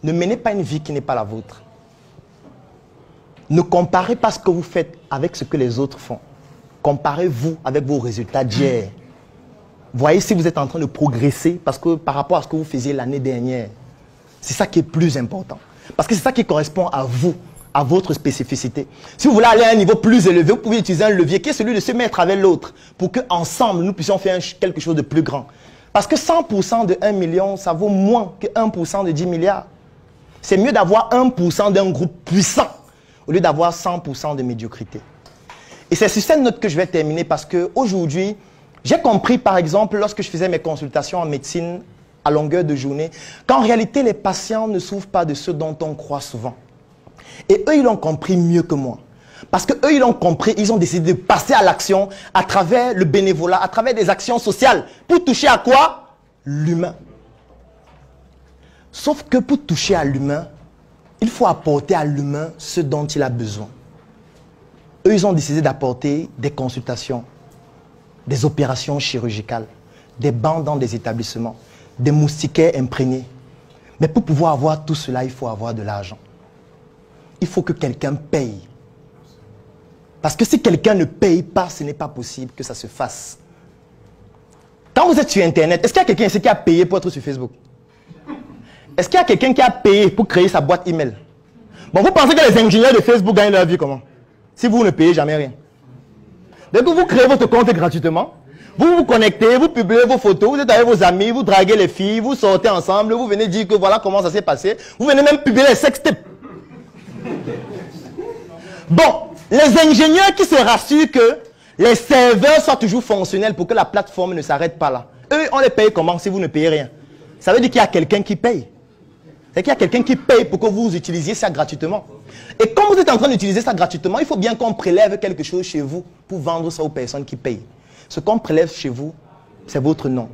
Ne menez pas une vie qui n'est pas la vôtre. Ne comparez pas ce que vous faites avec ce que les autres font. Comparez-vous avec vos résultats d'hier. Voyez si vous êtes en train de progresser parce que par rapport à ce que vous faisiez l'année dernière. C'est ça qui est plus important. Parce que c'est ça qui correspond à vous, à votre spécificité. Si vous voulez aller à un niveau plus élevé, vous pouvez utiliser un levier qui est celui de se mettre avec l'autre pour qu'ensemble, nous puissions faire quelque chose de plus grand. Parce que 100% de 1 million, ça vaut moins que 1% de 10 milliards. C'est mieux d'avoir 1% d'un groupe puissant au lieu d'avoir 100% de médiocrité. Et c'est sur cette note que je vais terminer parce qu'aujourd'hui, j'ai compris par exemple, lorsque je faisais mes consultations en médecine à longueur de journée, qu'en réalité, les patients ne souffrent pas de ce dont on croit souvent. Et eux, ils l'ont compris mieux que moi. Parce qu'eux, ils l'ont compris, ils ont décidé de passer à l'action à travers le bénévolat, à travers des actions sociales. Pour toucher à quoi? L'humain. Sauf que pour toucher à l'humain, il faut apporter à l'humain ce dont il a besoin. Eux, ils ont décidé d'apporter des consultations, des opérations chirurgicales, des bancs dans des établissements, des moustiquaires imprégnés. Mais pour pouvoir avoir tout cela, il faut avoir de l'argent. Il faut que quelqu'un paye. Parce que si quelqu'un ne paye pas, ce n'est pas possible que ça se fasse. Quand vous êtes sur Internet, est-ce qu'il y a quelqu'un ici qui a payé pour être sur Facebook? Est-ce qu'il y a quelqu'un qui a payé pour créer sa boîte email? Bon, vous pensez que les ingénieurs de Facebook gagnent leur vie comment? Si vous ne payez jamais rien. Dès que vous créez votre compte gratuitement, vous vous connectez, vous publiez vos photos, vous êtes avec vos amis, vous draguez les filles, vous sortez ensemble, vous venez dire que voilà comment ça s'est passé. Vous venez même publier les sextapes. Bon, les ingénieurs qui se rassurent que les serveurs soient toujours fonctionnels pour que la plateforme ne s'arrête pas là. Eux, on les paye comment si vous ne payez rien? Ça veut dire qu'il y a quelqu'un qui paye. C'est qu'il y a quelqu'un qui paye pour que vous utilisiez ça gratuitement. Et comme vous êtes en train d'utiliser ça gratuitement, il faut bien qu'on prélève quelque chose chez vous pour vendre ça aux personnes qui payent. Ce qu'on prélève chez vous, c'est votre nom,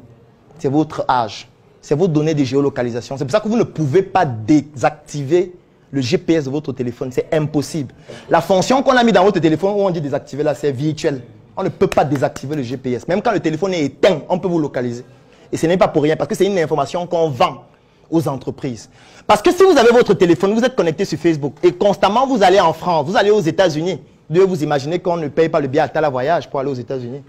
c'est votre âge, c'est vos données de géolocalisation. C'est pour ça que vous ne pouvez pas désactiver le GPS de votre téléphone. C'est impossible. La fonction qu'on a mis dans votre téléphone où on dit désactiver là, c'est virtuel. On ne peut pas désactiver le GPS. Même quand le téléphone est éteint, on peut vous localiser. Et ce n'est pas pour rien, parce que c'est une information qu'on vend aux entreprises. Parce que si vous avez votre téléphone, vous êtes connecté sur Facebook et constamment vous allez en France, vous allez aux États-Unis, vous imaginez qu'on ne paye pas le billet à tel voyage pour aller aux États-Unis.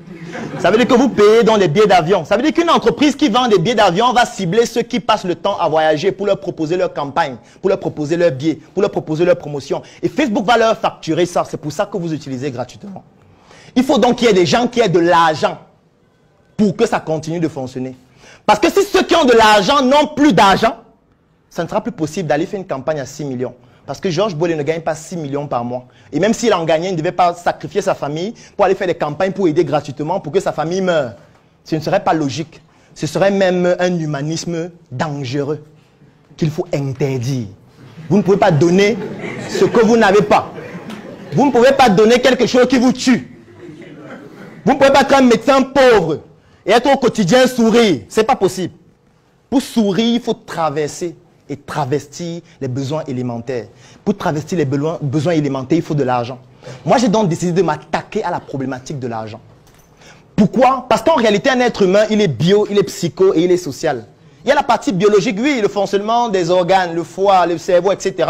Ça veut dire que vous payez dans les billets d'avion. Ça veut dire qu'une entreprise qui vend des billets d'avion va cibler ceux qui passent le temps à voyager pour leur proposer leur campagne, pour leur proposer leurs billets, pour leur proposer leur promotion. Et Facebook va leur facturer ça. C'est pour ça que vous utilisez gratuitement. Il faut donc qu'il y ait des gens qui aient de l'argent pour que ça continue de fonctionner. Parce que si ceux qui ont de l'argent n'ont plus d'argent, ça ne sera plus possible d'aller faire une campagne à 6 millions. Parce que Georges Bollé ne gagne pas 6 millions par mois. Et même s'il en gagnait, il ne devait pas sacrifier sa famille pour aller faire des campagnes pour aider gratuitement pour que sa famille meure. Ce ne serait pas logique. Ce serait même un humanisme dangereux qu'il faut interdire. Vous ne pouvez pas donner ce que vous n'avez pas. Vous ne pouvez pas donner quelque chose qui vous tue. Vous ne pouvez pas être un médecin pauvre et être au quotidien sourire. Ce n'est pas possible. Pour sourire, il faut traverser et travestir les besoins élémentaires. Pour travestir les besoins élémentaires, il faut de l'argent. Moi, j'ai donc décidé de m'attaquer à la problématique de l'argent. Pourquoi? Parce qu'en réalité, un être humain, il est bio, il est psycho et il est social. Il y a la partie biologique, oui, le fonctionnement des organes, le foie, le cerveau, etc.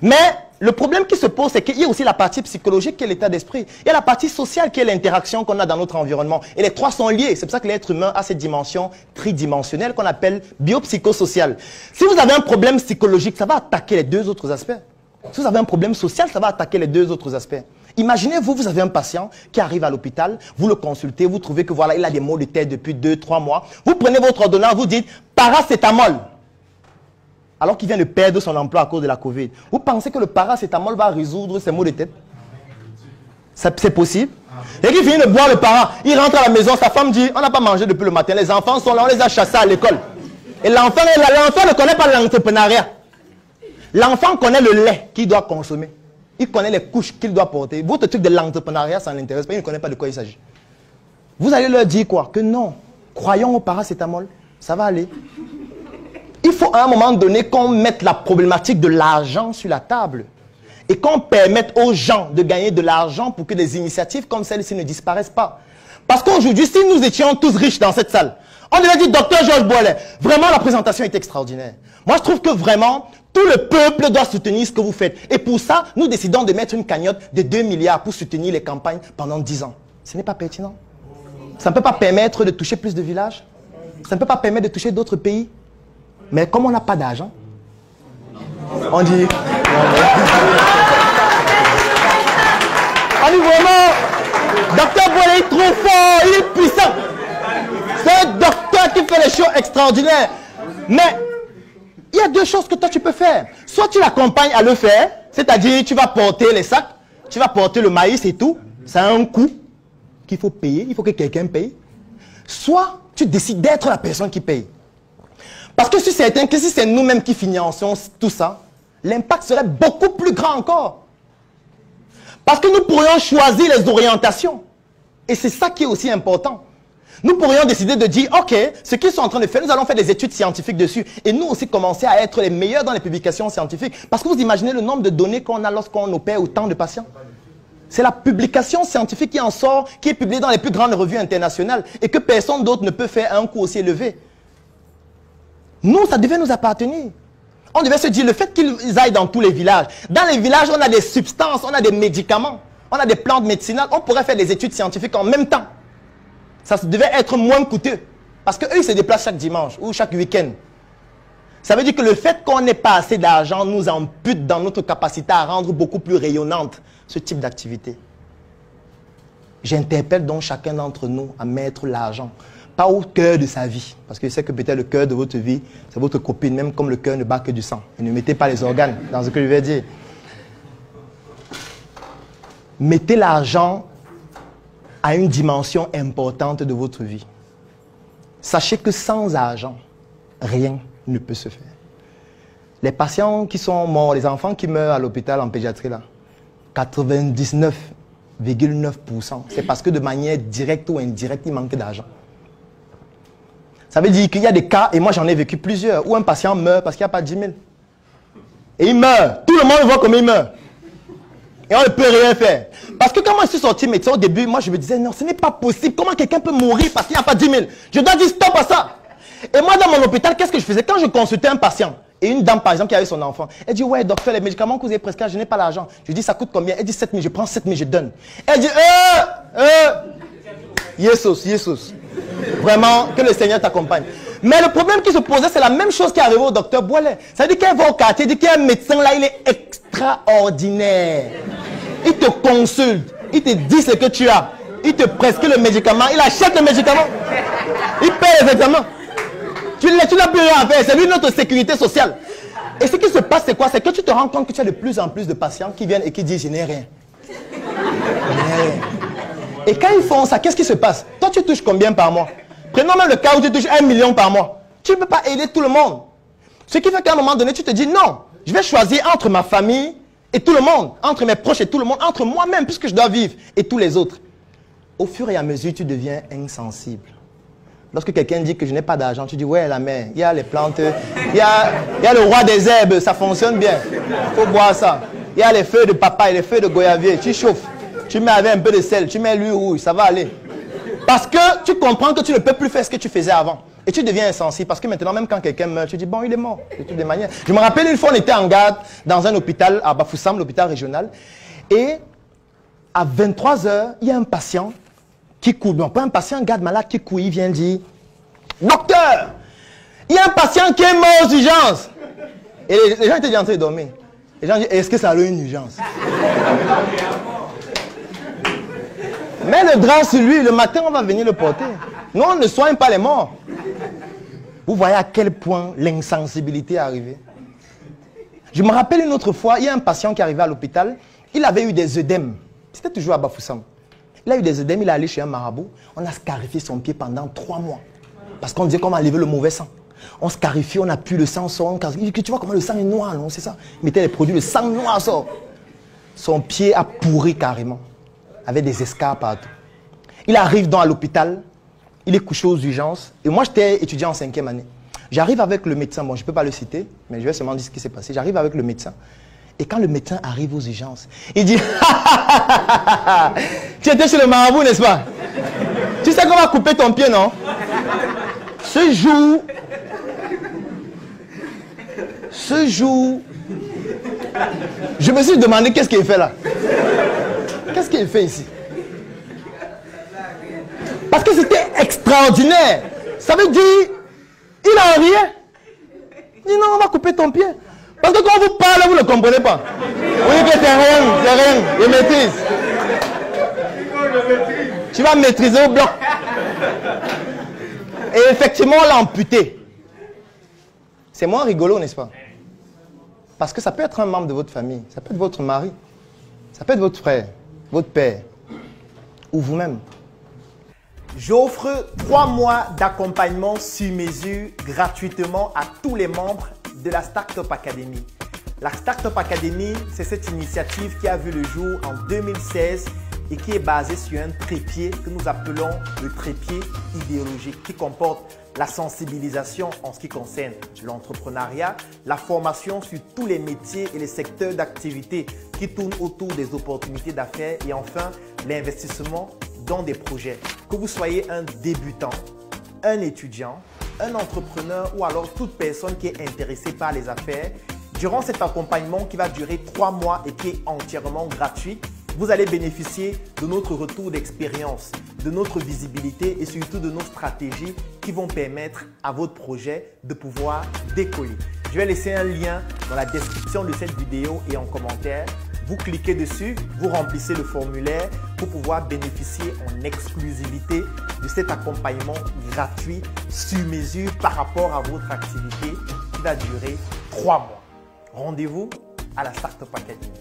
Mais le problème qui se pose, c'est qu'il y a aussi la partie psychologique qui est l'état d'esprit. Il y a la partie sociale qui est l'interaction qu'on a dans notre environnement. Et les trois sont liés. C'est pour ça que l'être humain a cette dimension tridimensionnelle qu'on appelle biopsychosociale. Si vous avez un problème psychologique, ça va attaquer les deux autres aspects. Si vous avez un problème social, ça va attaquer les deux autres aspects. Imaginez-vous, vous avez un patient qui arrive à l'hôpital, vous le consultez, vous trouvez que voilà, il a des maux de tête depuis 2-3 mois. Vous prenez votre ordonnance, vous dites paracétamol. Alors qu'il vient de perdre son emploi à cause de la Covid. Vous pensez que le paracétamol va résoudre ses maux de tête? C'est possible? Et qu'il finit de boire le para, il rentre à la maison, sa femme dit, on n'a pas mangé depuis le matin, les enfants sont là, on les a chassés à l'école. Et l'enfant ne connaît pas l'entrepreneuriat. L'enfant connaît le lait qu'il doit consommer. Il connaît les couches qu'il doit porter. Votre truc de l'entrepreneuriat, ça ne l'intéresse pas, il ne connaît pas de quoi il s'agit. Vous allez leur dire quoi? Que non, croyons au paracétamol, ça va aller. Il faut à un moment donné qu'on mette la problématique de l'argent sur la table et qu'on permette aux gens de gagner de l'argent pour que des initiatives comme celle-ci ne disparaissent pas. Parce qu'aujourd'hui, si nous étions tous riches dans cette salle, on devait dire, docteur Georges Bollé, vraiment la présentation est extraordinaire. Moi, je trouve que vraiment, Tout le peuple doit soutenir ce que vous faites. Et pour ça, nous décidons de mettre une cagnotte de 2 milliards pour soutenir les campagnes pendant 10 ans. Ce n'est pas pertinent. Ça ne peut pas permettre de toucher plus de villages. Ça ne peut pas permettre de toucher d'autres pays. Mais comme on n'a pas d'argent, on dit... On dit vraiment, Docteur Boile est trop fort, il est puissant. C'est un docteur qui fait les choses extraordinaires. Mais il y a deux choses que toi tu peux faire. Soit tu l'accompagnes à le faire, c'est-à-dire tu vas porter les sacs, tu vas porter le maïs et tout. Ça a un coût qu'il faut payer, il faut que quelqu'un paye. Soit tu décides d'être la personne qui paye. Parce que je suis certain que si c'est nous-mêmes qui finançons tout ça, l'impact serait beaucoup plus grand encore. Parce que nous pourrions choisir les orientations. Et c'est ça qui est aussi important. Nous pourrions décider de dire, ok, ce qu'ils sont en train de faire, nous allons faire des études scientifiques dessus. Et nous aussi commencer à être les meilleurs dans les publications scientifiques. Parce que vous imaginez le nombre de données qu'on a lorsqu'on opère autant de patients. C'est la publication scientifique qui en sort, qui est publiée dans les plus grandes revues internationales. Et que personne d'autre ne peut faire à un coût aussi élevé. Nous, ça devait nous appartenir. On devait se dire, le fait qu'ils aillent dans tous les villages. Dans les villages, on a des substances, on a des médicaments, on a des plantes médicinales. On pourrait faire des études scientifiques en même temps. Ça devait être moins coûteux. Parce qu'eux, ils se déplacent chaque dimanche ou chaque week-end. Ça veut dire que le fait qu'on n'ait pas assez d'argent nous ampute dans notre capacité à rendre beaucoup plus rayonnante ce type d'activité. J'interpelle donc chacun d'entre nous à mettre l'argent. Pas au cœur de sa vie. Parce que je sais que peut-être le cœur de votre vie, c'est votre copine, même comme le cœur ne bat que du sang. Et ne mettez pas les organes dans ce que je vais dire. Mettez l'argent à une dimension importante de votre vie. Sachez que sans argent, rien ne peut se faire. Les patients qui sont morts, les enfants qui meurent à l'hôpital en pédiatrie, là, 99,9%, c'est parce que de manière directe ou indirecte, il manque d'argent. Ça veut dire qu'il y a des cas, et moi j'en ai vécu plusieurs, où un patient meurt parce qu'il n'y a pas 10 000. Et il meurt. Tout le monde voit comment il meurt. Et on ne peut rien faire. Parce que quand moi je suis sorti médecin au début, moi je me disais, non, ce n'est pas possible. Comment quelqu'un peut mourir parce qu'il n'y a pas 10 000? Je dois dire stop à ça. Et moi dans mon hôpital, qu'est-ce que je faisais? Quand je consultais un patient, et une dame par exemple qui avait son enfant, elle dit, ouais docteur, les médicaments que vous avez prescrits, je n'ai pas l'argent. Je dis, ça coûte combien? Elle dit 7 000, je prends 7 000, je donne. Elle dit, Jesus. Vraiment, que le Seigneur t'accompagne. Mais le problème qui se posait, c'est la même chose qui est arrivée au docteur Boilet. Ça veut dire qu'elle va au quartier, dit qu'il y a un médecin là, il est extraordinaire. Il te consulte, il te dit ce que tu as. Il te prescrit le médicament, il achète le médicament. Il paye les examens. Tu n'as plus rien à faire, c'est lui notre sécurité sociale. Et ce qui se passe, c'est quoi? C'est que tu te rends compte que tu as de plus en plus de patients qui viennent et qui disent, je n'ai rien. Je n'ai rien. Et quand ils font ça, qu'est-ce qui se passe? Toi, tu touches combien par mois? Prenons même le cas où tu touches 1 million par mois. Tu ne peux pas aider tout le monde. Ce qui fait qu'à un moment donné, tu te dis non, je vais choisir entre ma famille et tout le monde, entre mes proches et tout le monde, entre moi-même, puisque je dois vivre, et tous les autres. Au fur et à mesure, tu deviens insensible. Lorsque quelqu'un dit que je n'ai pas d'argent, tu dis ouais, la mère, il y a les plantes, il y a le roi des herbes, ça fonctionne bien. Il faut boire ça. Il y a les feuilles de papaye, les feuilles de goyavier, tu chauffes. Tu mets avec un peu de sel, tu mets l'huile rouge, ça va aller. Parce que tu comprends que tu ne peux plus faire ce que tu faisais avant. Et tu deviens insensible. Parce que maintenant, même quand quelqu'un meurt, tu dis, bon, il est mort. De toutes les manières. Je me rappelle, une fois, on était en garde dans un hôpital à Bafoussam, l'hôpital régional. Et à 23 h, il y a un patient qui court. Non, pas un patient, un garde malade qui court. Il vient dire, docteur, il y a un patient qui est mort aux urgences. Et les gens étaient déjà en train de dormir. Les gens disent, est-ce que ça a une urgence? Mets le drap sur lui, le matin on va venir le porter. Nous on ne soigne pas les morts. Vous voyez à quel point l'insensibilité est arrivée. Je me rappelle une autre fois, il y a un patient qui est arrivé à l'hôpital, il avait eu des œdèmes. C'était toujours à Bafoussam. Il a eu des œdèmes, il est allé chez un marabout, on a scarifié son pied pendant 3 mois. Parce qu'on disait qu'on va enlever le mauvais sang. On scarifie, on appuie le sang, sort. Tu vois comment le sang est noir, non? C'est ça. Il mettait les produits, le sang noir sort. Son pied a pourri carrément. Avec des escarres partout. Il arrive dans l'hôpital, il est couché aux urgences. Et moi, j'étais étudiant en 5e année. J'arrive avec le médecin, bon, je ne peux pas le citer, mais je vais seulement dire ce qui s'est passé. J'arrive avec le médecin. Et quand le médecin arrive aux urgences, il dit, tu étais chez le marabout, n'est-ce pas? Tu sais qu'on va couper ton pied, non? Ce jour, Ce jour, je me suis demandé qu'est-ce qu'il fait là. Qu'est-ce qu'il fait ici? Parce que c'était extraordinaire. Ça veut dire, il n'a rien. Il dit non, on va couper ton pied. Parce que quand vous parlez, vous ne comprenez pas. Oui, que c'est rien, je maîtrise. Tu vas maîtriser au bloc. Et effectivement, on l'a amputé. C'est moins rigolo, n'est-ce pas? Parce que ça peut être un membre de votre famille, ça peut être votre mari, ça peut être votre frère, votre père, ou vous-même. J'offre 3 mois d'accompagnement sur mesure gratuitement à tous les membres de la Startup Academy. La Startup Academy, c'est cette initiative qui a vu le jour en 2016 et qui est basée sur un trépied que nous appelons le trépied idéologique, qui comporte la sensibilisation en ce qui concerne l'entrepreneuriat, la formation sur tous les métiers et les secteurs d'activité qui tournent autour des opportunités d'affaires et enfin l'investissement dans des projets. Que vous soyez un débutant, un étudiant, un entrepreneur ou alors toute personne qui est intéressée par les affaires, durant cet accompagnement qui va durer 3 mois et qui est entièrement gratuit, vous allez bénéficier de notre retour d'expérience, de notre visibilité et surtout de nos stratégies qui vont permettre à votre projet de pouvoir décoller. Je vais laisser un lien dans la description de cette vidéo et en commentaire. Vous cliquez dessus, vous remplissez le formulaire pour pouvoir bénéficier en exclusivité de cet accompagnement gratuit sur mesure par rapport à votre activité qui va durer 3 mois. Rendez-vous à la Startup Academy.